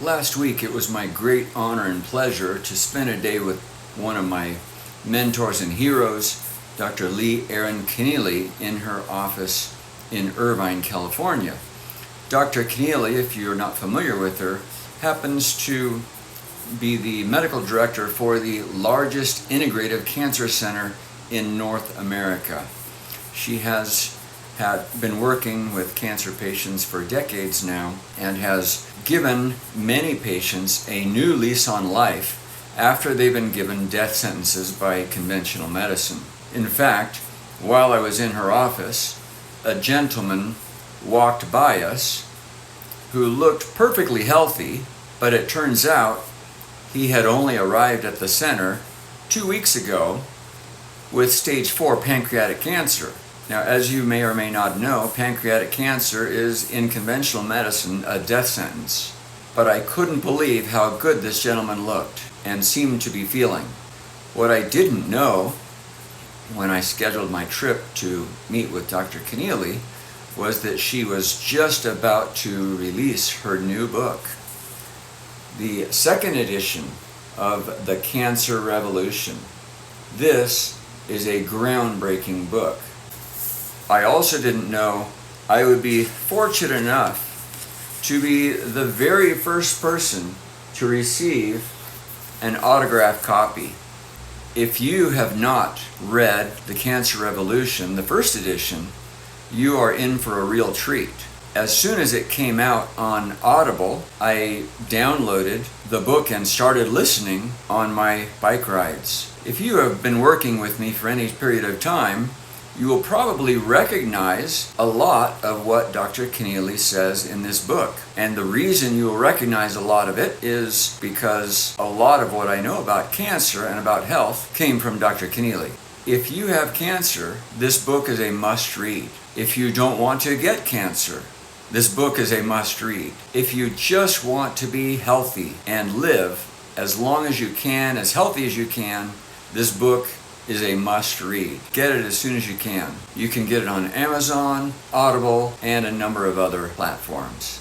Last week it was my great honor and pleasure to spend a day with one of my mentors and heroes, Dr. Leigh Erin Connealy, in her office in Irvine, California. Dr. Connealy, if you're not familiar with her, happens to be the medical director for the largest integrative cancer center in North America. She has been working with cancer patients for decades now and has given many patients a new lease on life after they've been given death sentences by conventional medicine. In fact, while I was in her office, a gentleman walked by us who looked perfectly healthy, but it turns out he had only arrived at the center 2 weeks ago with stage 4 pancreatic cancer. Now, as you may or may not know, pancreatic cancer is, in conventional medicine, a death sentence. But I couldn't believe how good this gentleman looked and seemed to be feeling. What I didn't know when I scheduled my trip to meet with Dr. Connealy was that she was just about to release her new book. The second edition of The Cancer Revolution. This is a groundbreaking book. I also didn't know I would be fortunate enough to be the very first person to receive an autographed copy. If you have not read The Cancer Revolution, the first edition, you are in for a real treat. As soon as it came out on Audible, I downloaded the book and started listening on my bike rides. If you have been working with me for any period of time, you will probably recognize a lot of what Dr. Connealy says in this book. And the reason you will recognize a lot of it is because a lot of what I know about cancer and about health came from Dr. Connealy. If you have cancer, this book is a must-read. If you don't want to get cancer, this book is a must-read. If you just want to be healthy and live as long as you can, as healthy as you can, this book is a must-read. Get it as soon as you can. You can get it on Amazon, Audible, and a number of other platforms.